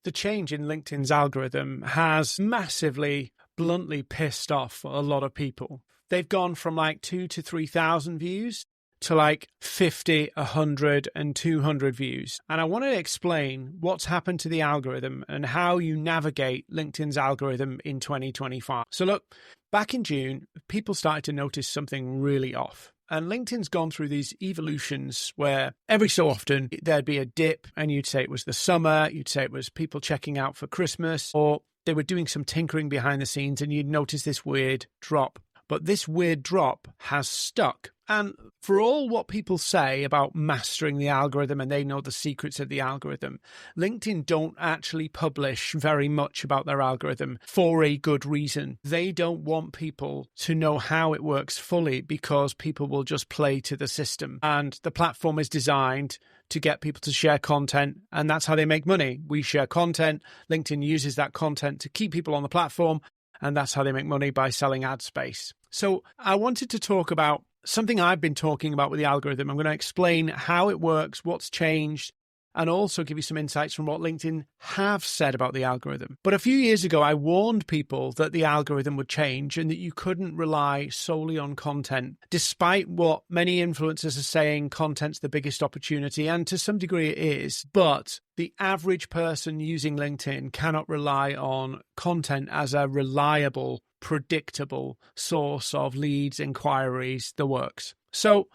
the change in LinkedIn's algorithm has massively, bluntly pissed off a lot of people. They've gone from like 2,000 to 3,000 views to like 50, 100, and 200 views. And I want to explain what's happened to the algorithm and how you navigate LinkedIn's algorithm in 2025. So look, back in June, people started to notice something really off. And LinkedIn's gone through these evolutions where every so often there'd be a dip and you'd say it was the summer, you'd say it was people checking out for Christmas, or they were doing some tinkering behind the scenes and you'd notice this weird drop. But this weird drop has stuck. And for all what people say about mastering the algorithm and they know the secrets of the algorithm, LinkedIn don't actually publish very much about their algorithm for a good reason. They don't want people to know how it works fully because people will just play to the system. And the platform is designed to get people to share content, and that's how they make money. We share content. LinkedIn uses that content to keep people on the platform, and that's how they make money, by selling ad space. So I wanted to talk about something I've been talking about with the algorithm. I'm going to explain how it works, what's changed, and also give you some insights from what LinkedIn have said about the algorithm. But a few years ago, I warned people that the algorithm would change and that you couldn't rely solely on content. Despite what many influencers are saying, content's the biggest opportunity, and to some degree it is. But the average person using LinkedIn cannot rely on content as a reliable, predictable source of leads, inquiries, the works. So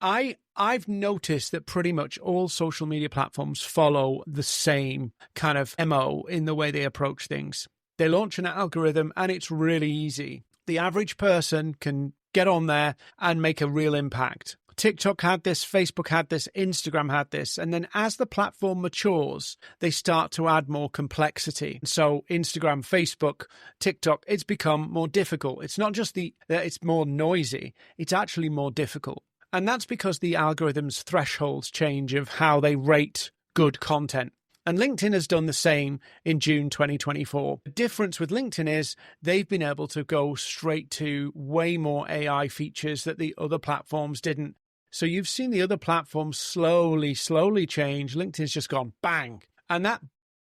I've noticed that pretty much all social media platforms follow the same kind of MO in the way they approach things. They launch an algorithm and it's really easy. The average person can get on there and make a real impact. TikTok had this, Facebook had this, Instagram had this. And then as the platform matures, they start to add more complexity. So Instagram, Facebook, TikTok, it's become more difficult. It's not just it's more noisy, it's actually more difficult. And that's because the algorithm's thresholds change of how they rate good content. And LinkedIn has done the same in June 2024. The difference with LinkedIn is they've been able to go straight to way more AI features that the other platforms didn't. So you've seen the other platforms slowly change. LinkedIn's just gone bang. And that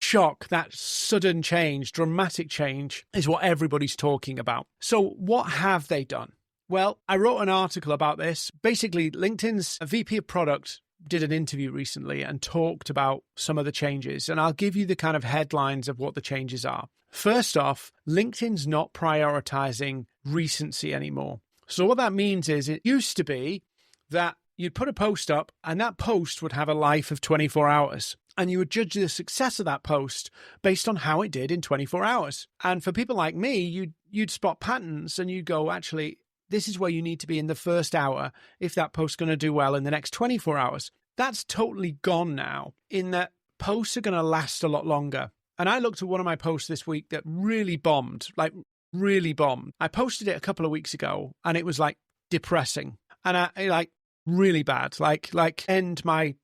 shock, that sudden change, dramatic change is what everybody's talking about. So what have they done? Well, I wrote an article about this. Basically, LinkedIn's VP of Product did an interview recently and talked about some of the changes. And I'll give you the kind of headlines of what the changes are. First off, LinkedIn's not prioritizing recency anymore. So what that means is it used to be that you'd put a post up and that post would have a life of 24 hours. And you would judge the success of that post based on how it did in 24 hours. And for people like me, you'd spot patterns and you'd go, actually, this is where you need to be in the first hour if that post's going to do well in the next 24 hours. That's totally gone now, in that posts are going to last a lot longer. And I looked at one of my posts this week that really bombed, like really bombed. I posted it a couple of weeks ago and it was like depressing and I like really bad, like end my,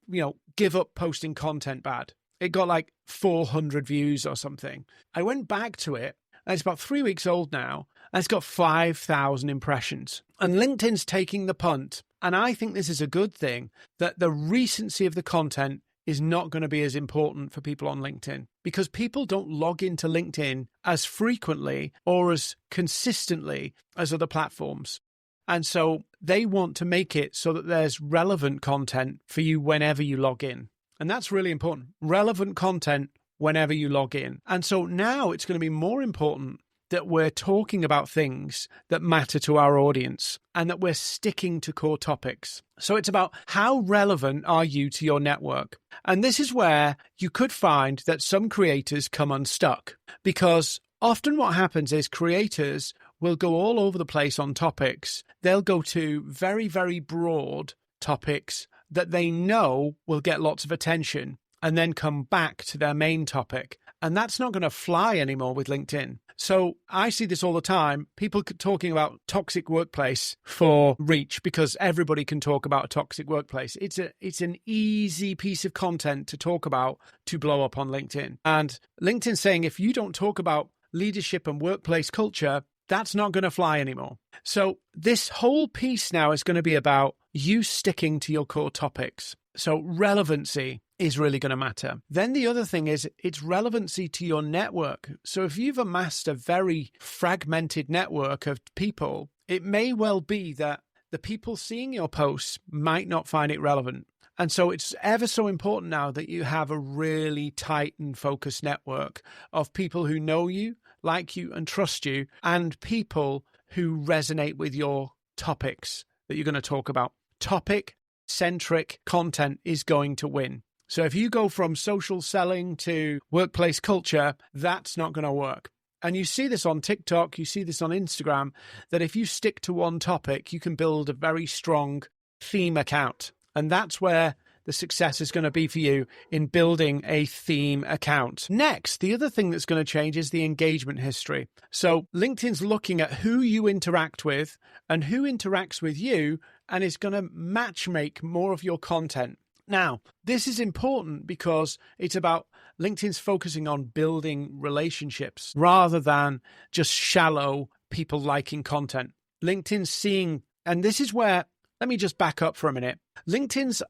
give up posting content bad. It got like 400 views or something. I went back to it and it's about 3 weeks old now. And it's got 5,000 impressions. And LinkedIn's taking the punt. And I think this is a good thing, that the recency of the content is not going to be as important for people on LinkedIn, because people don't log into LinkedIn as frequently or as consistently as other platforms. And so they want to make it so that there's relevant content for you whenever you log in. And that's really important. Relevant content whenever you log in. And so now it's going to be more important that we're talking about things that matter to our audience and that we're sticking to core topics. So it's about how relevant are you to your network? And this is where you could find that some creators come unstuck, because often what happens is creators will go all over the place on topics. They'll go to very, very broad topics that they know will get lots of attention and then come back to their main topic. And that's not going to fly anymore with LinkedIn. So I see this all the time, people talking about toxic workplace for reach, because everybody can talk about a toxic workplace. It's an easy piece of content to talk about to blow up on LinkedIn. And LinkedIn's saying, if you don't talk about leadership and workplace culture, that's not going to fly anymore. So this whole piece now is going to be about you sticking to your core topics. So relevancy is really going to matter. Then the other thing is its relevancy to your network. So if you've amassed a very fragmented network of people, it may well be that the people seeing your posts might not find it relevant. And so it's ever so important now that you have a really tight and focused network of people who know you, like you, and trust you, and people who resonate with your topics that you're going to talk about. Topic-centric content is going to win. So if you go from social selling to workplace culture, that's not going to work. And you see this on TikTok, you see this on Instagram, that if you stick to one topic, you can build a very strong theme account. And that's where the success is going to be for you in building a theme account. Next, the other thing that's going to change is the engagement history. So LinkedIn's looking at who you interact with and who interacts with you, and is going to matchmake more of your content. Now, this is important because it's about LinkedIn's focusing on building relationships rather than just shallow people liking content. LinkedIn's seeing, and this is where, let me just back up for a minute. LinkedIn's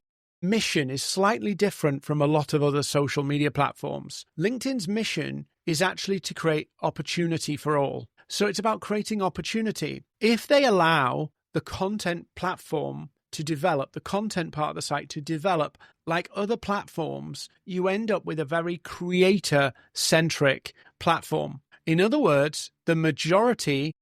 mission is slightly different from a lot of other social media platforms. LinkedIn's mission is actually to create opportunity for all. So it's about creating opportunity. If they allow the content platform to develop, the content part of the site to develop like other platforms, you end up with a very creator-centric platform. In other words, the majority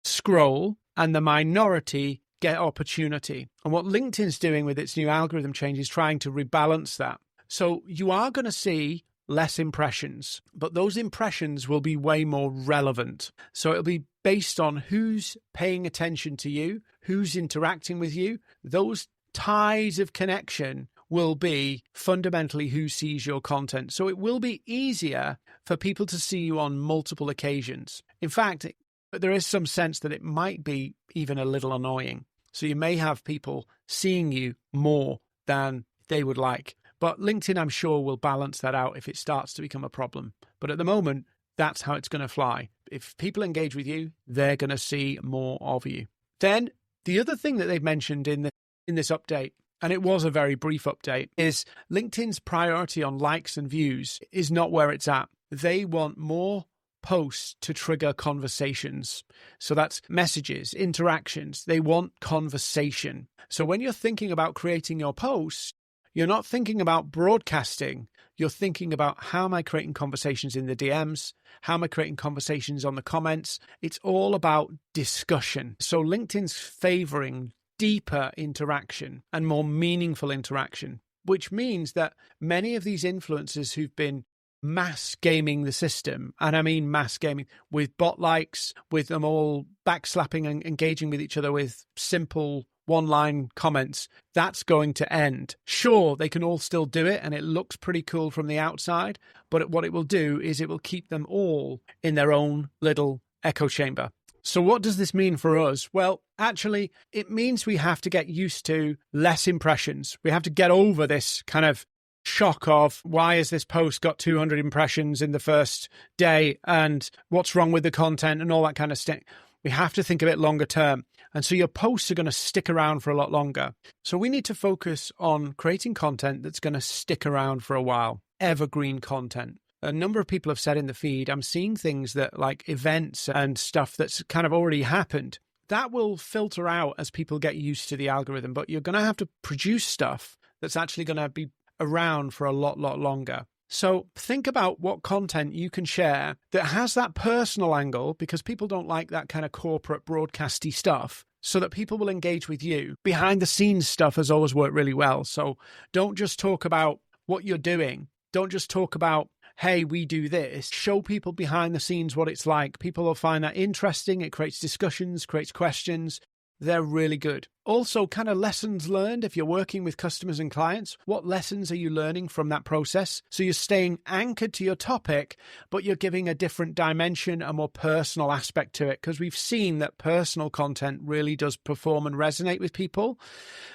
scroll and the minority get opportunity. And what LinkedIn's doing with its new algorithm change is trying to rebalance that. So you are going to see less impressions, but those impressions will be way more relevant. So it'll be based on who's paying attention to you, who's interacting with you. Those ties of connection will be fundamentally who sees your content. So it will be easier for people to see you on multiple occasions. In fact, there is some sense that it might be even a little annoying. So you may have people seeing you more than they would like. But LinkedIn, I'm sure, will balance that out if it starts to become a problem. But at the moment, that's how it's going to fly. If people engage with you, they're going to see more of you. Then the other thing that they've mentioned in this update, and it was a very brief update, is LinkedIn's priority on likes and views is not where it's at. They want more posts to trigger conversations. So that's messages, interactions. They want conversation. So when you're thinking about creating your posts, you're not thinking about broadcasting. You're thinking about, how am I creating conversations in the DMs? How am I creating conversations on the comments? It's all about discussion. So LinkedIn's favoring deeper interaction and more meaningful interaction, which means that many of these influencers who've been mass gaming the system, and I mean mass gaming, with bot likes, with them all backslapping and engaging with each other with simple one-line comments, that's going to end. Sure, they can all still do it, and it looks pretty cool from the outside, but what it will do is it will keep them all in their own little echo chamber. So what does this mean for us? Well, actually, it means we have to get used to less impressions. We have to get over this kind of shock of, why has this post got 200 impressions in the first day, and what's wrong with the content and all that kind of stuff. We have to think a bit longer term. And so your posts are going to stick around for a lot longer. So we need to focus on creating content that's going to stick around for a while. Evergreen content. A number of people have said in the feed, I'm seeing things that like events and stuff that's kind of already happened. That will filter out as people get used to the algorithm, but you're going to have to produce stuff that's actually going to be around for a lot longer. So think about what content you can share that has that personal angle, because people don't like that kind of corporate broadcasty stuff, so that people will engage with you. Behind the scenes stuff has always worked really well. So don't just talk about what you're doing. Don't just talk about, hey, we do this. Show people behind the scenes what it's like. People will find that interesting. It creates discussions, creates questions. They're really good. Also, kind of lessons learned if you're working with customers and clients. What lessons are you learning from that process? So you're staying anchored to your topic, but you're giving a different dimension, a more personal aspect to it, because we've seen that personal content really does perform and resonate with people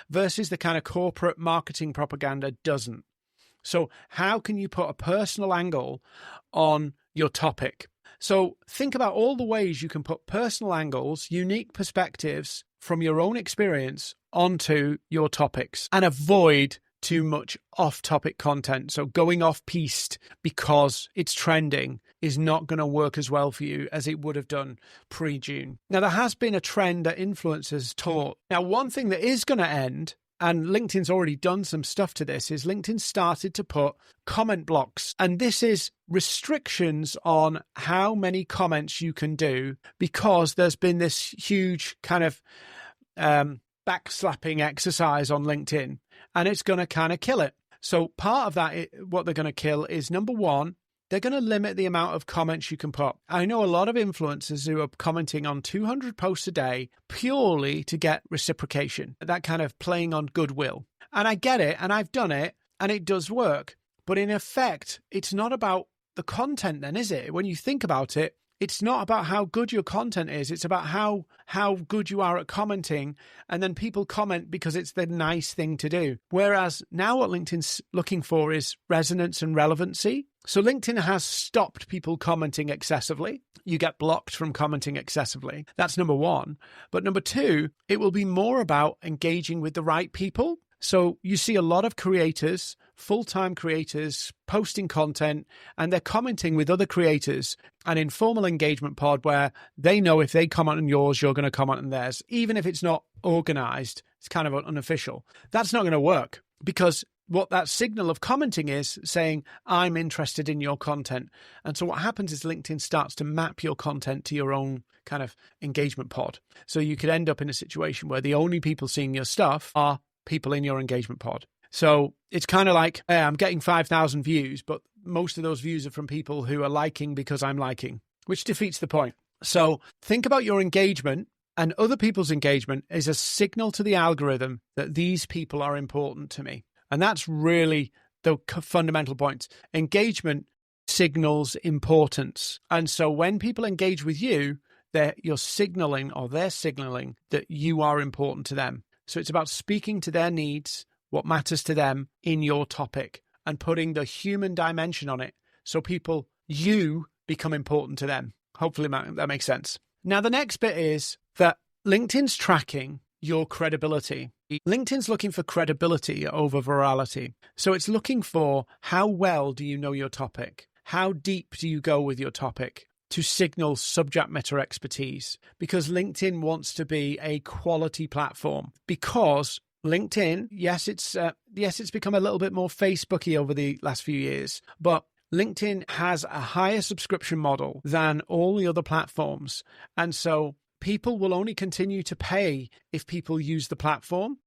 versus the kind of corporate marketing propaganda doesn't. So how can you put a personal angle on your topic? So think about all the ways you can put personal angles, unique perspectives from your own experience onto your topics, and avoid too much off-topic content. So going off-piste because it's trending is not going to work as well for you as it would have done pre-June. Now, there has been a trend that influencers taught. Now, one thing that is going to end, and LinkedIn's already done some stuff to this, is LinkedIn started to put comment blocks. And this is restrictions on how many comments you can do, because there's been this huge kind of backslapping exercise on LinkedIn, and it's going to kind of kill it. So part of that, what they're going to kill is, number one, they're going to limit the amount of comments you can put. I know a lot of influencers who are commenting on 200 posts a day purely to get reciprocation, that kind of playing on goodwill. And I get it, and I've done it, and it does work. But in effect, it's not about the content then, is it? When you think about it, it's not about how good your content is. It's about how good you are at commenting. And then people comment because it's the nice thing to do. Whereas now what LinkedIn's looking for is resonance and relevancy. So LinkedIn has stopped people commenting excessively. You get blocked from commenting excessively. That's number one. But number two, it will be more about engaging with the right people. So you see a lot of creators, full-time creators, posting content, and they're commenting with other creators, an informal engagement pod where they know if they comment on yours, you're going to comment on theirs. Even if it's not organized, it's kind of unofficial. That's not going to work, because what that signal of commenting is saying, I'm interested in your content. And so what happens is LinkedIn starts to map your content to your own kind of engagement pod. So you could end up in a situation where the only people seeing your stuff are people in your engagement pod. So it's kind of like, hey, I'm getting 5,000 views, but most of those views are from people who are liking because I'm liking, which defeats the point. So think about your engagement, and other people's engagement is a signal to the algorithm that these people are important to me. And that's really the fundamental point. Engagement signals importance. And so when people engage with you, they're signaling that you are important to them. So it's about speaking to their needs, what matters to them in your topic, and putting the human dimension on it so you become important to them. Hopefully that makes sense. Now, the next bit is that LinkedIn's tracking your credibility. LinkedIn's looking for credibility over virality. So it's looking for how well do you know your topic? How deep do you go with your topic to signal subject matter expertise? Because LinkedIn wants to be a quality platform. Because LinkedIn, yes, it's become a little bit more Facebooky over the last few years, but LinkedIn has a higher subscription model than all the other platforms. And so people will only continue to pay if people use the platform.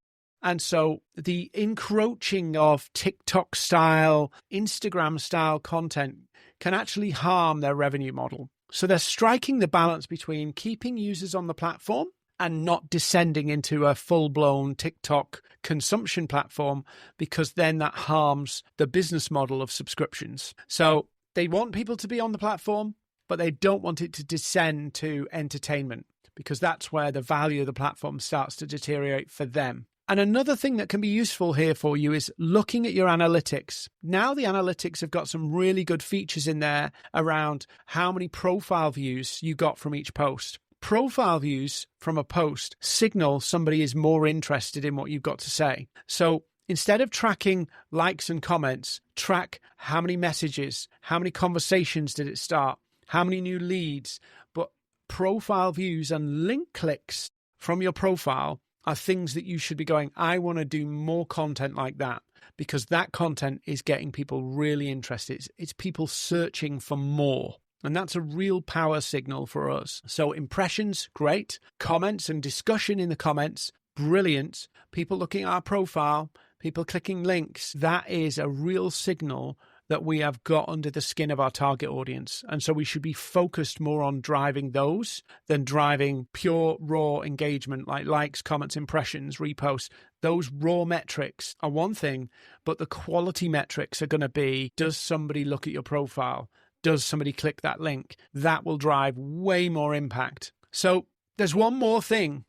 And so the encroaching of TikTok style, Instagram style content can actually harm their revenue model. So they're striking the balance between keeping users on the platform and not descending into a full-blown TikTok consumption platform, because then that harms the business model of subscriptions. So they want people to be on the platform, but they don't want it to descend to entertainment, because that's where the value of the platform starts to deteriorate for them. And another thing that can be useful here for you is looking at your analytics. Now the analytics have got some really good features in there around how many profile views you got from each post. Profile views from a post signal somebody is more interested in what you've got to say. So instead of tracking likes and comments, track how many messages, how many conversations did it start, how many new leads. But profile views and link clicks from your profile are things that you should be going, I want to do more content like that, because that content is getting people really interested. It's people searching for more. And that's a real power signal for us. So impressions, great. Comments and discussion in the comments, brilliant. People looking at our profile, people clicking links, that is a real signal that we have got under the skin of our target audience. And so we should be focused more on driving those than driving pure raw engagement like likes, comments, impressions, reposts. Those raw metrics are one thing, but the quality metrics are going to be, does somebody look at your profile? Does somebody click that link? That will drive way more impact. So there's one more thing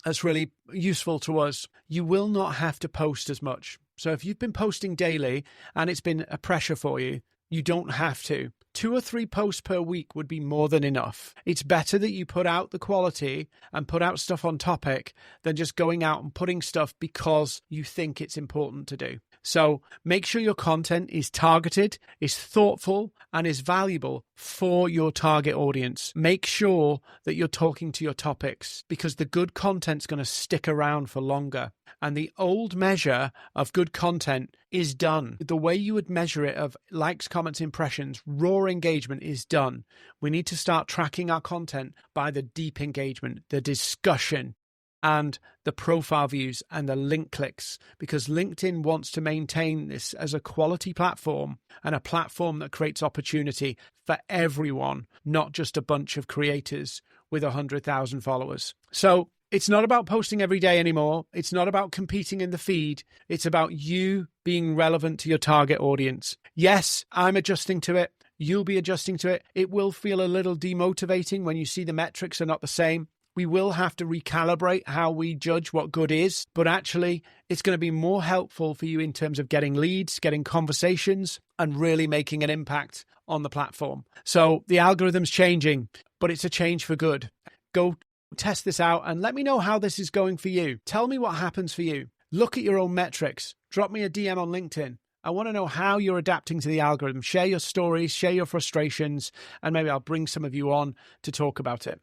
that's really useful to us. You will not have to post as much. So if you've been posting daily and it's been a pressure for you, you don't have to. 2 or 3 posts per week would be more than enough. It's better that you put out the quality and put out stuff on topic than just going out and putting stuff because you think it's important to do. So make sure your content is targeted, is thoughtful, and is valuable for your target audience. Make sure that you're talking to your topics, because the good content's going to stick around for longer. And the old measure of good content is done. The way you would measure it of likes, comments, impressions, raw engagement is done. We need to start tracking our content by the deep engagement, the discussion, and the profile views and the link clicks, because LinkedIn wants to maintain this as a quality platform and a platform that creates opportunity for everyone, not just a bunch of creators with 100,000 followers. So it's not about posting every day anymore. It's not about competing in the feed. It's about you being relevant to your target audience. Yes, I'm adjusting to it. You'll be adjusting to it. It will feel a little demotivating when you see the metrics are not the same. We will have to recalibrate how we judge what good is, but actually it's going to be more helpful for you in terms of getting leads, getting conversations, and really making an impact on the platform. So the algorithm's changing, but it's a change for good. Go test this out and let me know how this is going for you. Tell me what happens for you. Look at your own metrics. Drop me a DM on LinkedIn. I want to know how you're adapting to the algorithm. Share your stories, share your frustrations, and maybe I'll bring some of you on to talk about it.